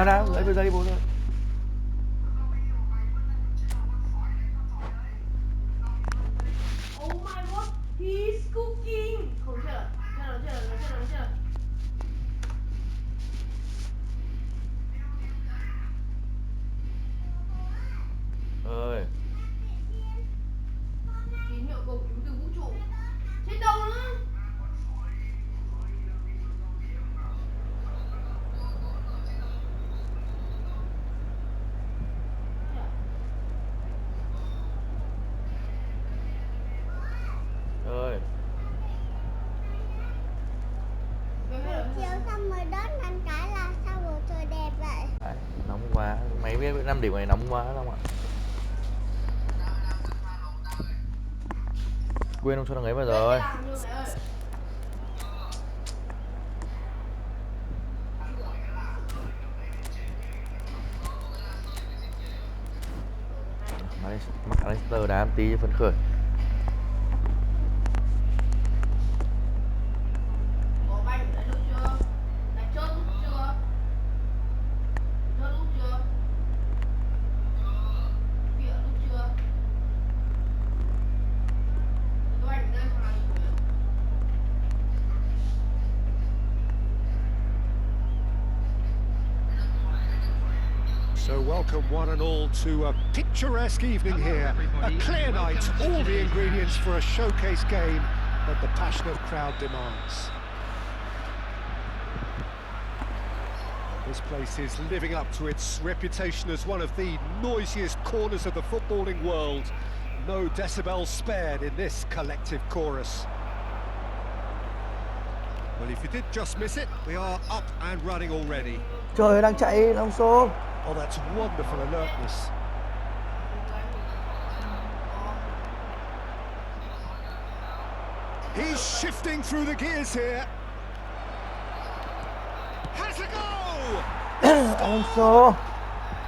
Nào, lấy về giây 4 rồi. Oh my god, he's cooking. Không chết rồi. Ơi. Tín hiệu cầu cứu từ vũ trụ. Trên đầu nữa. Ơi. Chiều xong rồi đón ăn cái là sao bầu trời đẹp vậy? Đấy, nóng quá, mấy biết 5 điểm này nóng quá không ạ? Quên không cho thằng ấy vào rồi. Mắc Leicester đá một tí phấn khởi. So welcome one and all to a picturesque evening here, a clear night, all the ingredients for a showcase game that the passionate crowd demands. This place is living up to its reputation as one of the noisiest corners of the footballing world. No decibels spared in this collective chorus. Well, if you did just miss it, we are up and running already. Trời ơi, đang chạy Alonso. Oh, that's wonderful alertness. He's shifting through the gears here. Has a go! Alonso.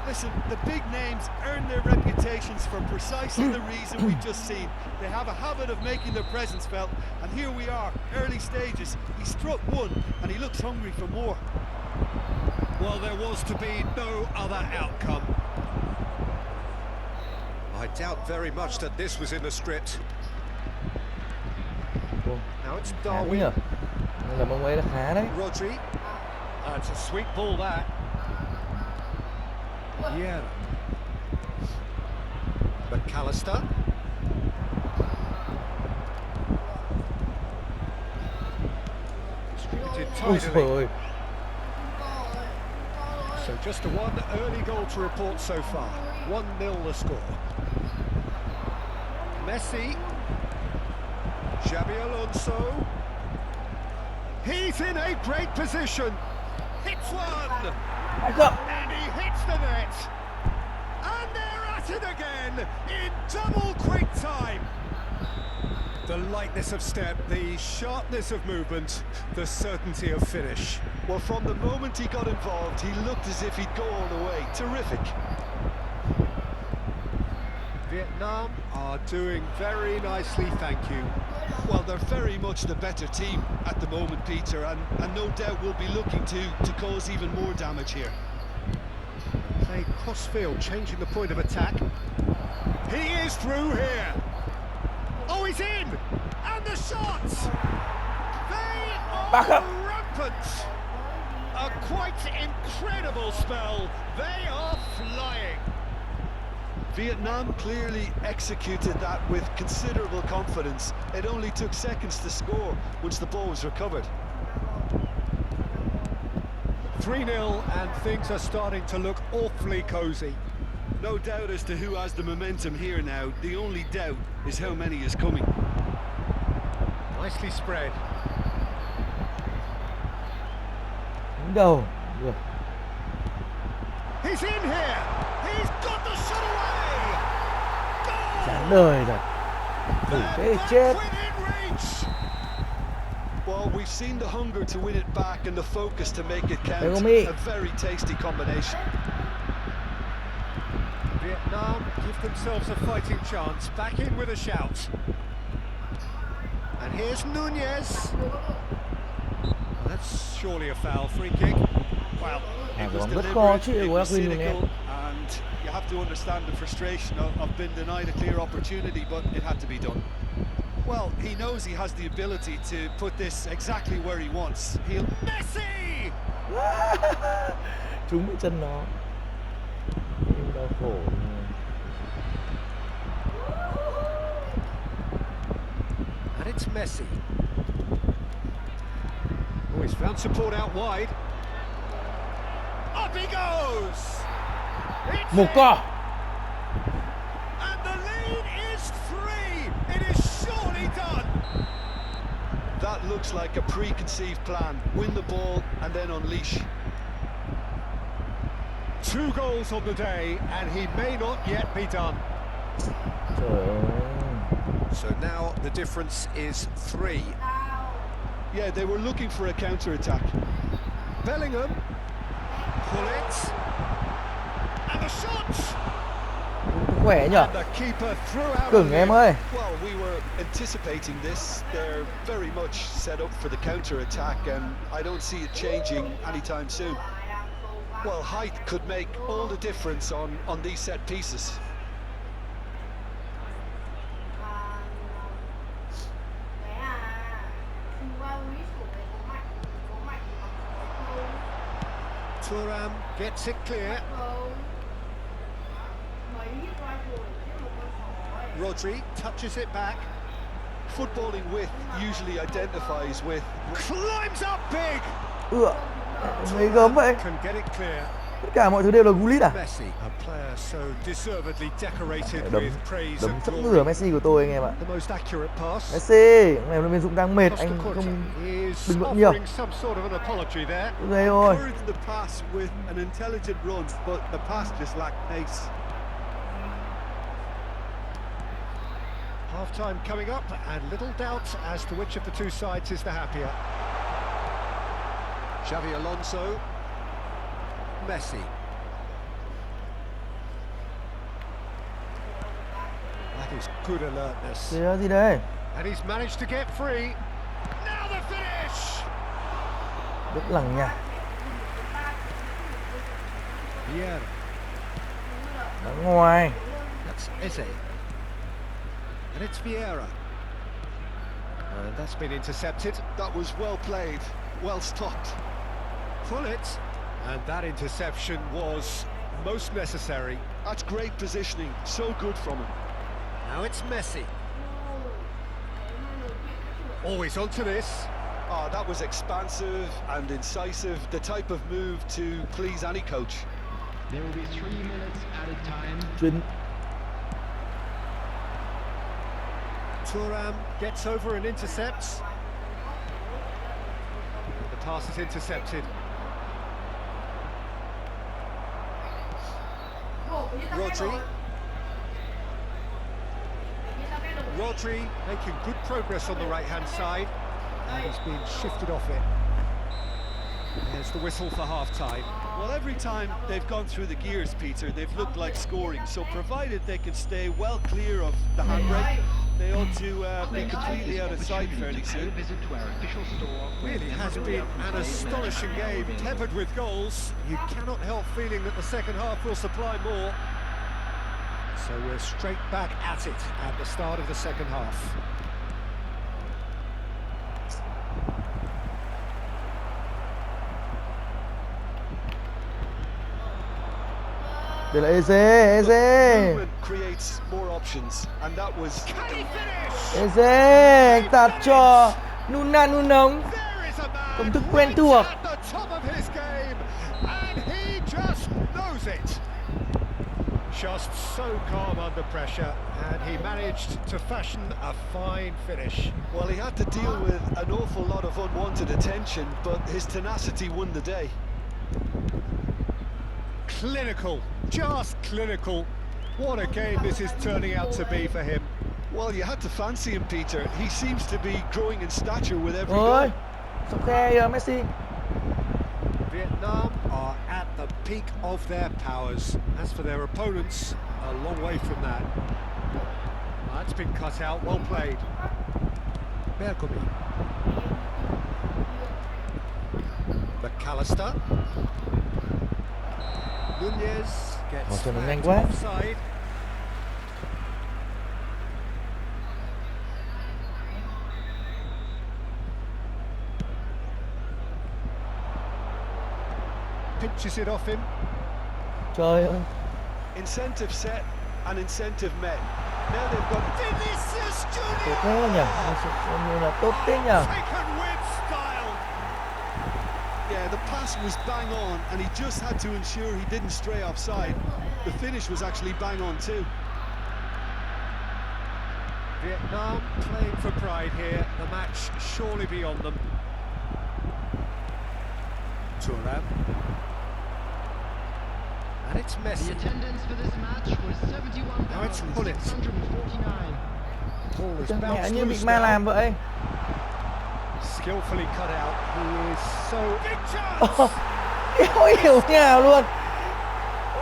Listen, the big names earn their reputations for precisely the reason we've just seen. They have a habit of making their presence felt, and here we are, early stages. He struck one, and he looks hungry for more. Well, there was to be no other outcome. I doubt very much that this was in the script. Now it's Khá đấy Darwin. nhở. Nên là bóng ấy là khá đấy. Rodri. It's a sweet ball, that. Yeah. McAllister. Distributed Ôi tidily. trời ơi. So just one early goal to report so far. 1-0 the score. Messi. Xabi Alonso. He's in a great position. Hits one. Back up. And he hits the net. And they're at it again in double quick time. The lightness of step, the sharpness of movement, the certainty of finish. Well, from the moment he got involved, he looked as if he'd go all the way. Terrific. Vietnam are doing very nicely, thank you. Well, they're very much the better team at the moment, Peter, and no doubt will be looking to cause even more damage here. Play cross-field, changing the point of attack. He is through here. Oh, he's in! And the shots! They Back are up. rampant! A quite incredible spell. They are flying. Vietnam clearly executed that with considerable confidence. It only took seconds to score once the ball was recovered. 3-0 and things are starting to look awfully cosy. No doubt as to who has the momentum here now. The only doubt is how many is coming. Nicely spread. Đứng đầu. Được. He's in here. He's got the shot away. Chán đời rồi. Thử thế thì chết. Within reach. Well, we've seen the hunger to win it back and the focus to make it count. There go me. A very tasty combination. Vietnam give themselves a fighting chance. Back in with a shout. And here's Nunez. That's surely a foul. Free kick. Well, À, it was bóng rất khó deliberate, chịu it của was Aquino nè. cynical, and you have to understand the frustration of being denied a clear opportunity, but it had to be done. Well, he knows he has the ability to put this exactly where he wants. He'll... Messi! Trúng cái chân nó. Nhưng đau khổ. And it's Messi. Oh, he's found support out wide. Up he goes! It's Một co. And the lead is 3. It is surely done. That looks like a preconceived plan. Win the ball and then unleash. 2 goals on the day, and he may not yet be done. Trời ơi. So now the difference is 3. Yeah, they were looking for a counter-attack. Bellingham. Pull it. And the shot! Khỏe nhở. The keeper threw out. Cứng em ơi. Well, we were anticipating this. They're very much set up for the counter-attack, and I don't see it changing anytime soon. Well, height could make all the difference on these set pieces. Thuram gets it clear. Rodri touches it back. Footballing width usually identifies with... Climbs up big. Ựa. Mấy gớm vậy. Can get it clear. Tất cả mọi thứ đều là Gullit à? Messi, a player so deservedly decorated Đấm with praise and sấp glory. ngửa Messi của tôi anh em ạ. The most accurate pass. Messi, ngày hôm nay bên Dũng đang mệt, Costa anh Curta không is bình luận nhiều. offering some sort of an apology there. Đây thôi. Encouraged the pass with an intelligent run, but the pass just lacked pace. Half-time coming up, and little doubt as to which of the two sides is the happier. Xavi Alonso. Messi. That is good alertness. Gì đây? And he's managed to get free. Now the finish! Rất lằng nha. Vieira. Đá ngoài. That's Eze. And it's Vieira. And that's been intercepted. That was well played, well stopped. Pull it. And that interception was most necessary. That's great positioning, so good from him. Now it's Messi. Always onto this. Oh, that was expansive and incisive, the type of move to please any coach. There will be 3 minutes added time. Chuyên Thuram gets over and intercepts. The pass is intercepted. Rodri making good progress on the right-hand side, and he's been shifted off it. There's the whistle for half-time. Well, every time they've gone through the gears, Peter, they've looked like scoring. So provided they can stay well clear of the handbrake, they ought to be completely out of sight fairly soon. Really has been an astonishing game, peppered with goals. You cannot help feeling that the second half will supply more. So we're straight back at it at the start of the second half. Đây là Eze. Movement creates more options, and that was. Can he finish? Eze, anh tạt cho Nuno nóng. There is a man Công thức quen thuộc. at the top of his game, and he just knows it. Just so calm under pressure, and he managed to fashion a fine finish. Well, he had to deal with an awful lot of unwanted attention, but his tenacity won the day. Clinical, just clinical. What a game this is turning out to be for him. Well, you had to fancy him, Peter. He seems to be growing in stature with every Ôi, goal. sắp khe kìa Messi. Vietnam are at the peak of their powers. As for their opponents, a long way from that. That's been cut out, well played. Bergomi. McAllister. Nunez gets Cho nó nhanh flagged quá. offside. Pinches it off him. Trời ơi. Incentive set and incentive met. Now they've got Vinicius Tốt Junior thế nhỉ? Coi như là tốt thế nhỉ? taken with style. Yeah, the pass was bang on, and he just had to ensure he didn't stray offside. The finish was actually bang on too. Vietnam playing for pride here. The match surely beyond them. Thuram. And it's The Messi. attendance for this match was 71,649. Now it's Pulitz. Ball is Mẹ bounced như bị loose ma now. làm vậy. Skillfully cut out. He is so big chance. Không hiểu thế nào luôn.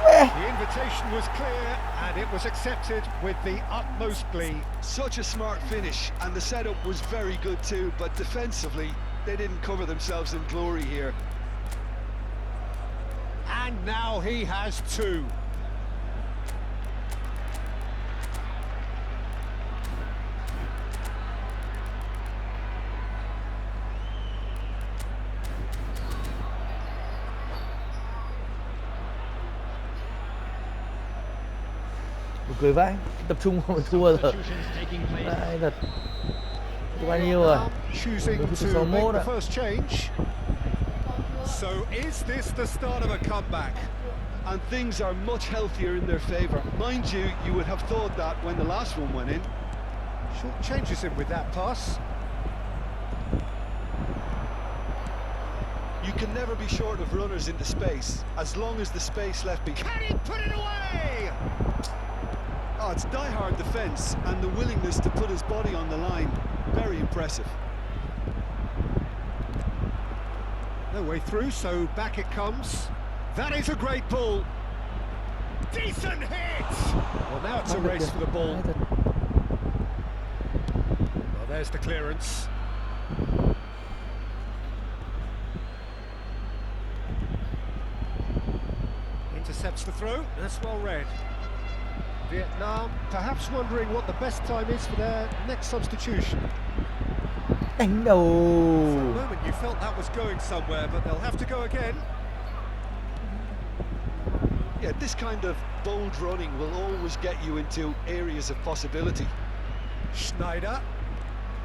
Mẹ. The invitation was clear, and it was accepted with the utmost glee. Such a smart finish, and the setup was very good too, but defensively, they didn't cover themselves in glory here. And now he has two. Buồn cười vãi. Tập trung vào thua rồi. Đấy thật. Bao nhiêu rồi? Choosing Phút to 61 make the ạ. first change. So is this the start of a comeback? And things are much healthier in their favour. Mind you, you would have thought that when the last one went in. Short changes him with that pass. You can never be short of runners into space, as long as the space left behind. Can he put it away? Oh, it's die-hard defence, and the willingness to put his body on the line. Very impressive. No way through, so back it comes. That is a great ball. Decent hit! Well, now it's a race for the ball. Well, there's the clearance. Intercepts the throw. That's well read. Vietnam perhaps wondering what the best time is for their next substitution. Đánh For a đầu. moment you felt that was going somewhere, but they'll have to go again. Yeah, this kind of bold running will always get you into areas of possibility. Schneider.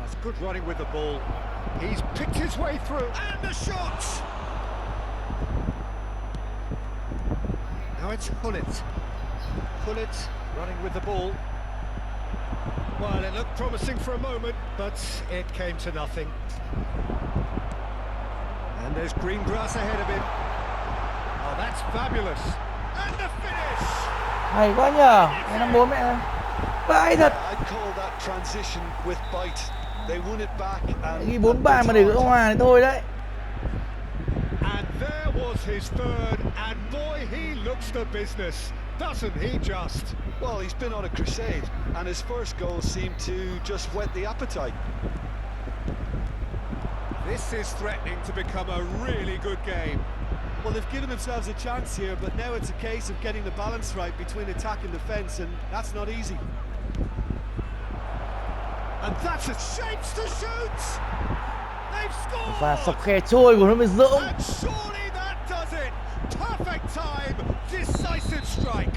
That's good running with the ball. He's picked his way through, and the shot! Now it's Hullet. Hullet running with the ball. Well, it looked promising for a moment, but it came to nothing. And there's green grass ahead of him. Oh, that's fabulous. And the finish! Hay quá nhờ. Cái năm 4 mẹ. Vãi thật. I'd call that transition with bite. They won it back and... Ghi 4-3 mà để gỡ hòa thì thôi đấy. And there was his third, and boy, he looks the business, doesn't he just? Well, he's been on a crusade, and his first goal seemed to just whet the appetite. This is threatening to become a really good game. Well, they've given themselves a chance here, but now it's a case of getting the balance right between attack and defence, and that's not easy. And that's a chance to shoot! They've scored! Và sọc khe trôi của nó mới dỡ. And surely that does it! Perfect time, decisive strike.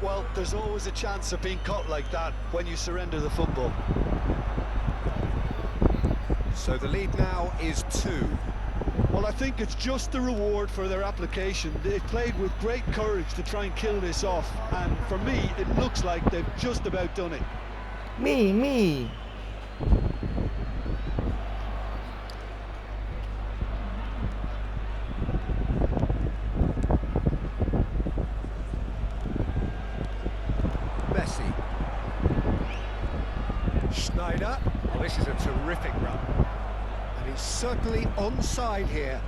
Well, there's always a chance of being caught like that when you surrender the football. So the lead now is 2. Well, I think it's just the reward for their application. They've played with great courage to try and kill this off, and for me, it looks like they've just about done it. Me. Messi. Schneider. Well, this is a terrific run. And he's certainly onside here.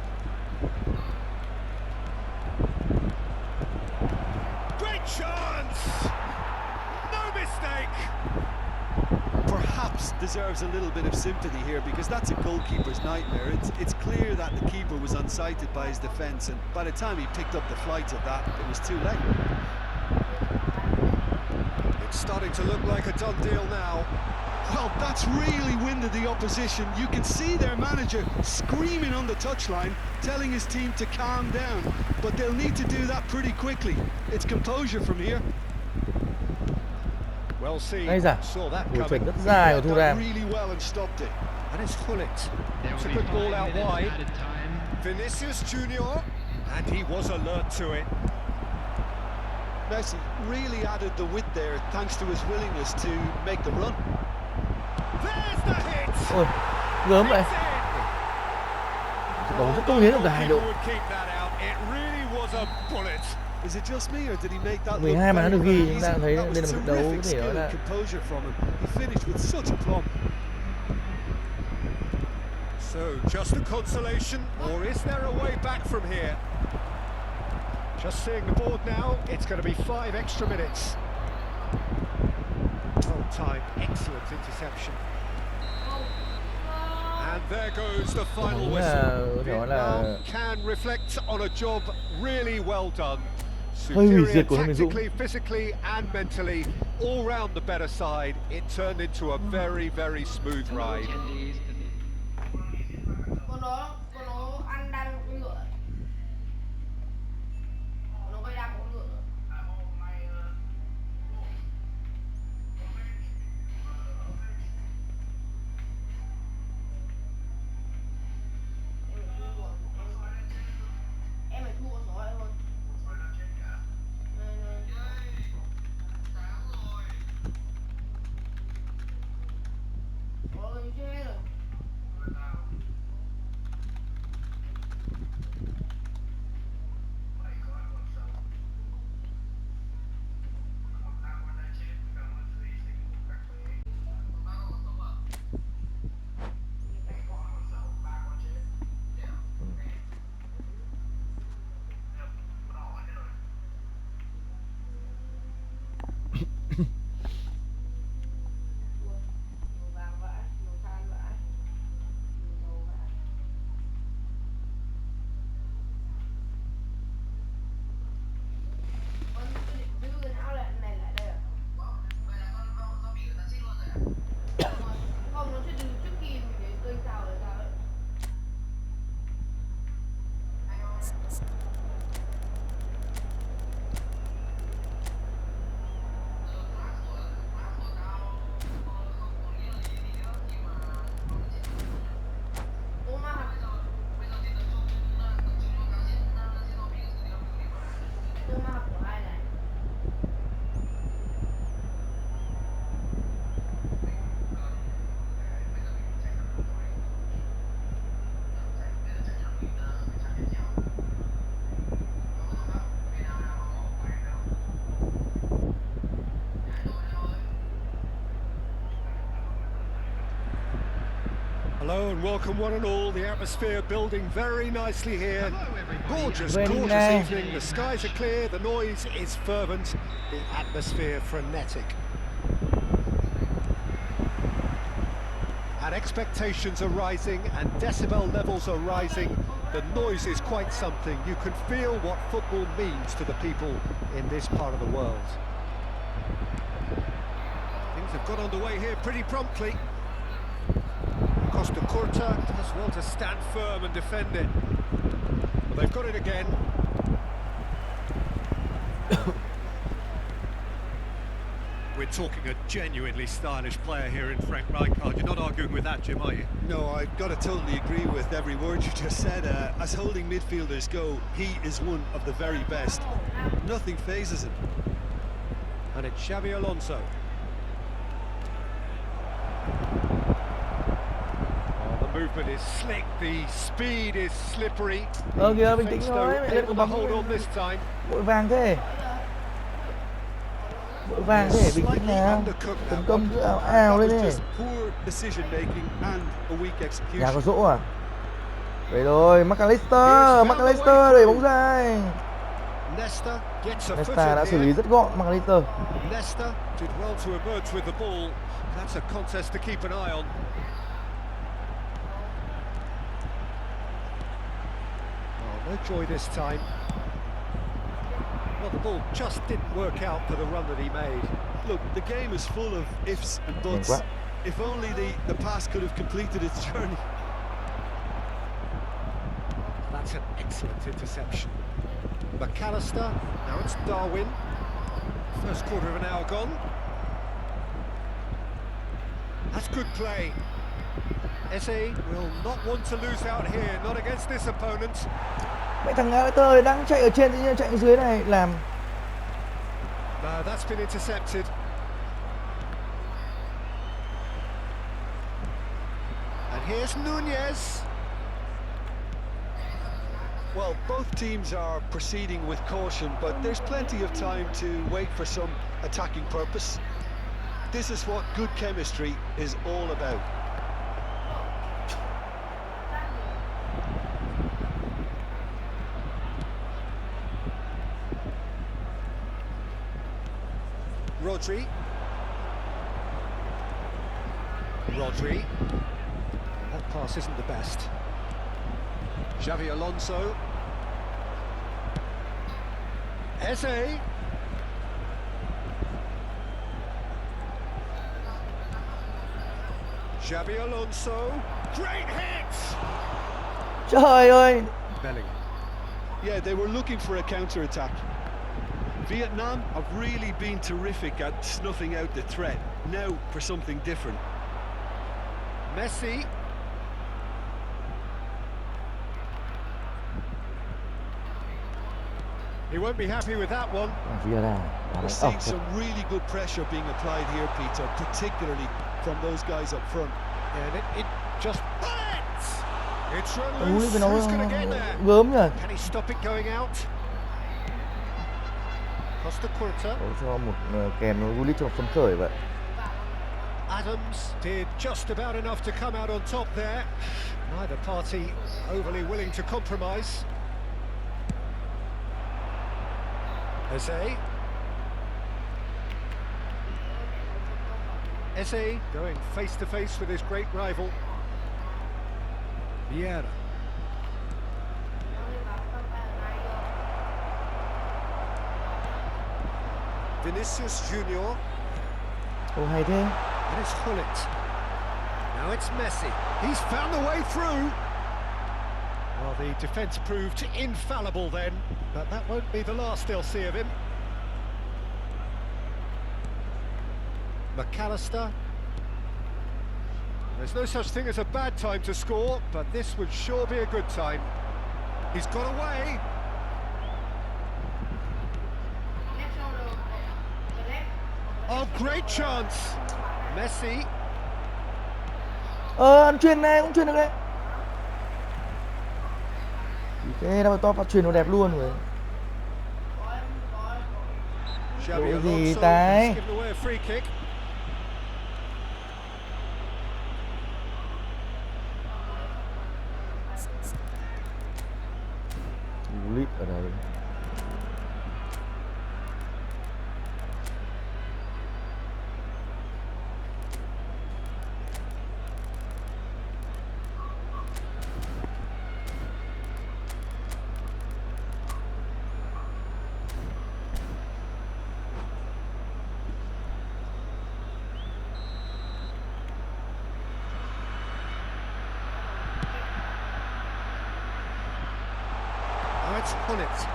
Great chance! No mistake! Perhaps deserves a little bit of sympathy here, because that's a goalkeeper's nightmare. It's clear that the keeper was unsighted by his defence, and by the time he picked up the flight of that, it was too late. It's starting to look like a done deal now. Well, that's really winded the opposition. You can see their manager screaming on the touchline, telling his team to calm down. But they'll need to do that pretty quickly. It's composure from here. Well seen. Ây da. Saw that Ủa, chuẩn coming. rất dài của Thu Done Ram. really well and stopped it. And it's Hullet. There It's a will be good ball 5 out minutes wide. added time. Vinicius Junior, and he was alert to it. Messi really added the width there thanks to his willingness to make the run. There's the hit. Ôi, gớm vậy. It's in. Cầu rất công hiến được cả hai People đội. would keep that out. It really was a bullet. Is it just me, or did he make that look 12 mà nó được very, ghi, very chúng ta easy? thấy That đây là was một trận đấu terrific có thể skill nói là and composure from him. He finished with such aplomb. So, just a consolation, or is there a way back from here? Just seeing the board now, it's going to be 5 extra minutes. Well timed, excellent interception. And there goes the final Đúng whistle. là có thể nói là Vietnam can reflect on a job really well done. hơi hủy Superior diệt của Nguyễn Dũng. tactically, physically and mentally, all round the better side. It turned into a very, very smooth ride. Candies. Con nó ăn đang con ngựa. Nó bay đang con ngựa. 哥骂我爱来。Hello and welcome one and all. The atmosphere building very nicely here. Hello, everybody. Gorgeous, Very gorgeous nice. evening. The skies are clear, the noise is fervent, the atmosphere frenetic. And expectations are rising and decibel levels are rising. The noise is quite something. You can feel what football means to the people in this part of the world. Things have got underway here pretty promptly. Costa Curta does well to stand firm and defend it. Well, they've got it again. We're talking a genuinely stylish player here in Frank Rijkaard. You're not arguing with that, Jim, are you? No, I've got to totally agree with every word you just said. As holding midfielders go, he is one of the very best. Nothing phases him. And it's Xabi Alonso. Movement is slick, the speed is slippery. Kìa, bình tĩnh Defense, thôi, though, mẹ lên able cái to bóng hold on this time. vội vàng thế. Vội vàng thế, bình tĩnh nào. Tấn công cứ ào ào lên đi. Poor decision making and a weak Nhà execution. có dỗ à? Vậy rồi, McAllister đẩy bóng dài. Nesta gets a foot Nesta đã in xử lý here. rất gọn McAllister. Nesta did well to emerge with the ball. That's a contest to keep an eye on. Oh, no joy this time. Well, the ball just didn't work out for the run that he made. Look, the game is full of ifs and buts. If only the pass could have completed its journey. That's an excellent interception. McAllister, now it's Darwin. First quarter of an hour gone. That's good play. Eze will not want to lose out here, not against this opponent. Mẹ thằng McAllister đang chạy ở trên tự nhiên chạy ở dưới này làm. No, that's been intercepted. And here's Nunez. Well, both teams are proceeding with caution, but there's plenty of time to wait for some attacking purpose. This is what good chemistry is all about. Rodri. That pass isn't the best. Xabi Alonso. Eze. Xabi Alonso. Great hit! Trời ơi. Bellingham. Yeah, they were looking for a counter-attack. Vietnam have really been terrific at snuffing out the threat. Now for something different. Messi. He won't be happy with that one. We're seeing some really good pressure being applied here, Peter, particularly from those guys up front. And it just... It's run Ui, loose. cái nó Who's going to get there? gớm nhỉ. Can he stop it going out? Costa Curta. Cho một kèm nó Gullit cho phấn khởi vậy. Adams did just about enough to come out on top there. Neither party overly willing to compromise. Eze going face to face with his great rival. Vieira. Vinicius Junior. Ô hay thế. And it's Hullet. Now it's Messi. He's found the way through. Well, the defence proved infallible then, but that won't be the last they'll see of him. McAllister. There's no such thing as a bad time to score, but this would sure be a good time. He's got away. Oh, great chance. Messi. Anh chuyền này cũng chuyền được đấy. Thế đâu to phát chuyền nó đẹp luôn rồi. Xabi Lỗi gì Alonso tay? has given away a free kick. Lít ở đây. Oh, it's on it.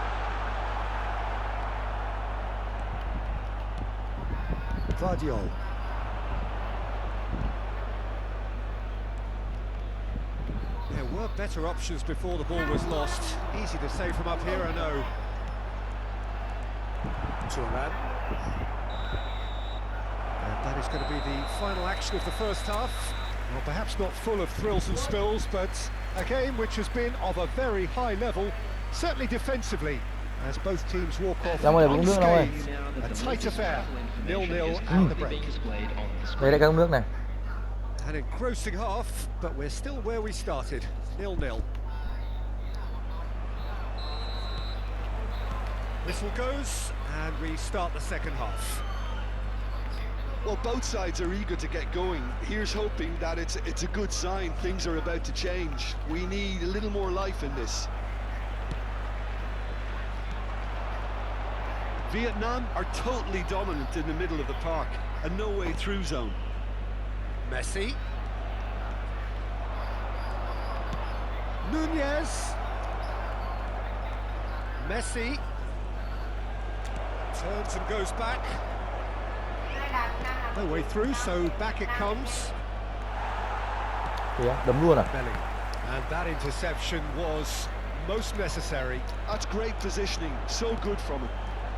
Vardiol. There were better options before the ball was lost. Easy to say from up here, I know. Turan. And that is going to be the final action of the first half. Well, perhaps not full of thrills and spills, but a game which has been of a very high level, certainly defensively, as both teams walk off unscathed. A tight affair, 0-0 at the break. Đây là các nước này. An engrossing half, but we're still where we started, 0-0. Whistle goes, and we start the second half. Well, both sides are eager to get going. Here's hoping that it's a good sign. Things are about to change. We need a little more life in this. Vietnam are totally dominant in the middle of the park, a no-way through zone. Messi. Nunez. Messi. Turns and goes back. No way through, so back it comes. Kìa, đấm luôn à? Belling. And that interception was most necessary. That's great positioning, so good from him.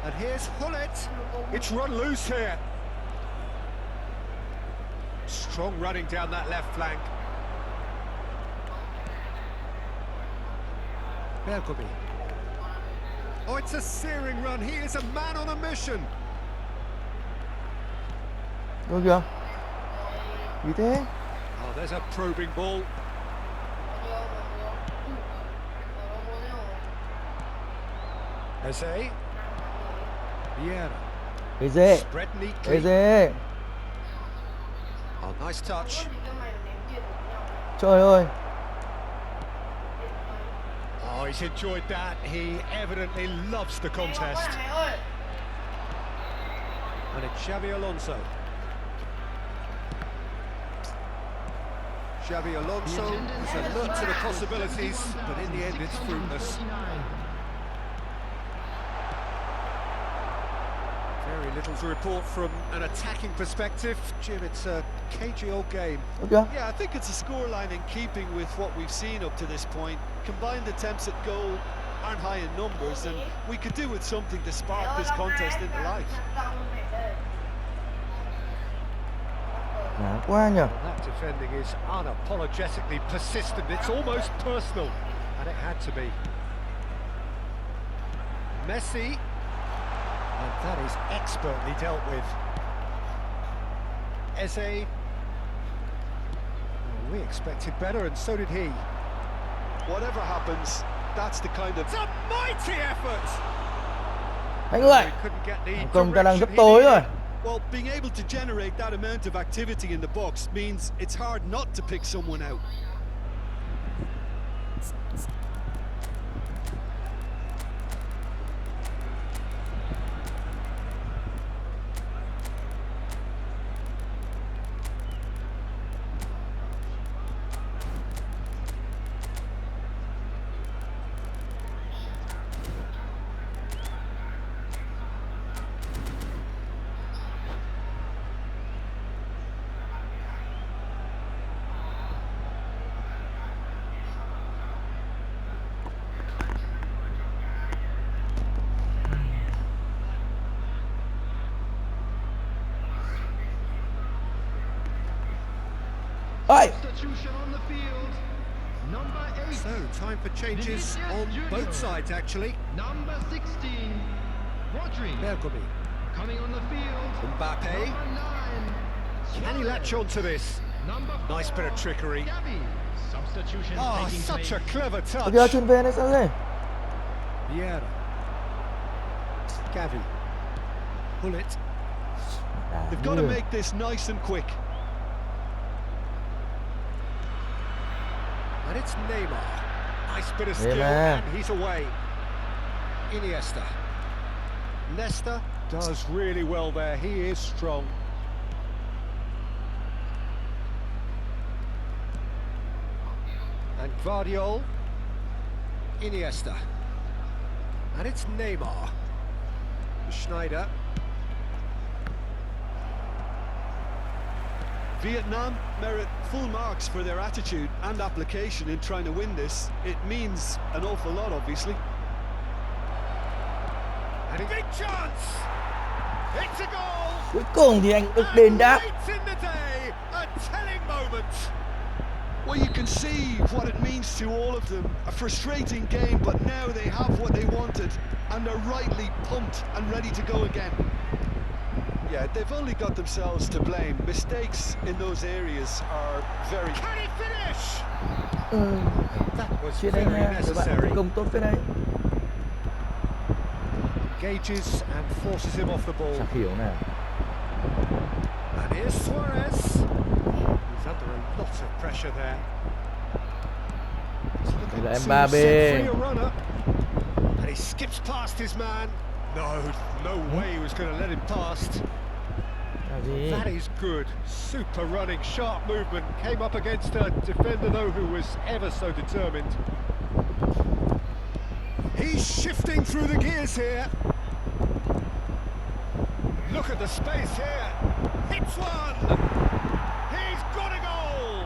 And here's Hullet. It's run loose here. Strong running down that left flank. Bergomi. Oh, it's a searing run. He is a man on a mission. Đâu kìa? Gì thế? Oh, there's a probing ball. Eze. Vieira. Eze. Spread neatly. Eze. Oh, nice touch. Trời ơi. Oh, he's enjoyed that. He evidently loves the contest. And it's Xabi Alonso. Xabi Alonso is alert to the possibilities, but in the end it's fruitless. Very little to report from an attacking perspective. Jim, it's a cagey old game. Đâu kìa? Yeah, I think it's a scoreline in keeping with what we've seen up to this point. Combined attempts at goal aren't high in numbers, and we could do with something to spark this contest into life. Ngã quá nhờ. That defending is unapologetically persistent. It's almost personal, and it had to be. Messi, and that is expertly dealt with. Eze. Well, we expected better, and so did he. Whatever happens, that's the kind of... It's a mighty effort! Anh ơi. He couldn't get the Công ta đang direction rất he tối needed. rồi. Well, being able to generate that amount of activity in the box means it's hard not to pick someone out. Ôi. Substitution on the field. Number 8. So, time for changes on both sides, actually. Number 16. Rodri. Bergomi, Coming on the field. Mbappe. Number 9. Can he latch on to this? Number 4. Nice bit of trickery. Gavi. Substitution Oh, taking such place. a clever touch. Bây giờ chuyển về này sao đây? Vieira. Gavi. Pull it. They've got to make this nice and quick. And it's Neymar. Nice bit of skill, Neymar. and he's away. Iniesta. Leicester does really well there. He is strong. And Guardiola. Iniesta. And it's Neymar. Schneider. Vietnam merit full marks for their attitude and application in trying to win this. It means an awful lot, obviously. And a big chance! It's a goal! Cuối cùng thì anh được đền đáp. Late in the day, a telling moment. Well, you can see what it means to all of them. A frustrating game, but now they have what they wanted, and they're rightly pumped and ready to go again. Yeah, they've only got themselves to blame. Mistakes in those areas are very... Can he finish? That was Chia đây very nha, các bạn necessary. công tốt cái đây. Engages and forces him off the ball. Chả hiểu nào. And here's Suarez. He's under a lot of pressure there. He's looking Đây là to Mbappe. set free a runner. And he skips past his man. No way he was going to let him past. Là gì? That is good. Super running, sharp movement. Came up against a defender, though, who was ever so determined. He's shifting through the gears here. Look at the space here. Hits one. He's got a goal.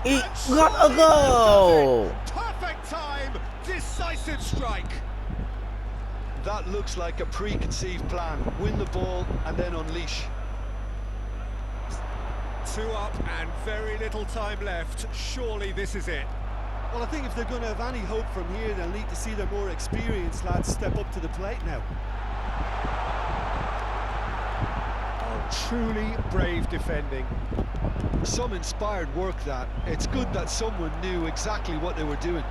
He And got a surely goal. that does it. Perfect time. Decisive strike. That looks like a preconceived plan. Win the ball and then unleash. 2 up and very little time left. Surely this is it. Well, I think if they're going to have any hope from here, they'll need to see their more experienced lads step up to the plate now. Oh, truly brave defending. Some inspired work that. It's good that someone knew exactly what they were doing.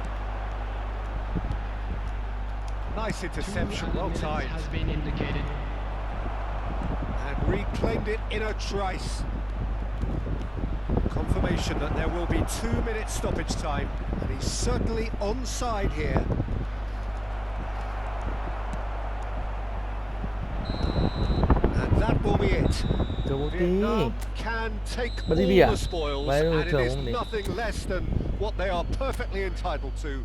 Nice interception, well timed. Has been indicated. And reclaimed it in a trice. Confirmation that there will be 2 minutes stoppage time, and he's certainly onside here. And that will be it. Châu Vietnam can take all Brazil à? the spoils, Vai and no it chão, is vamos ver. nothing less than what they are perfectly entitled to.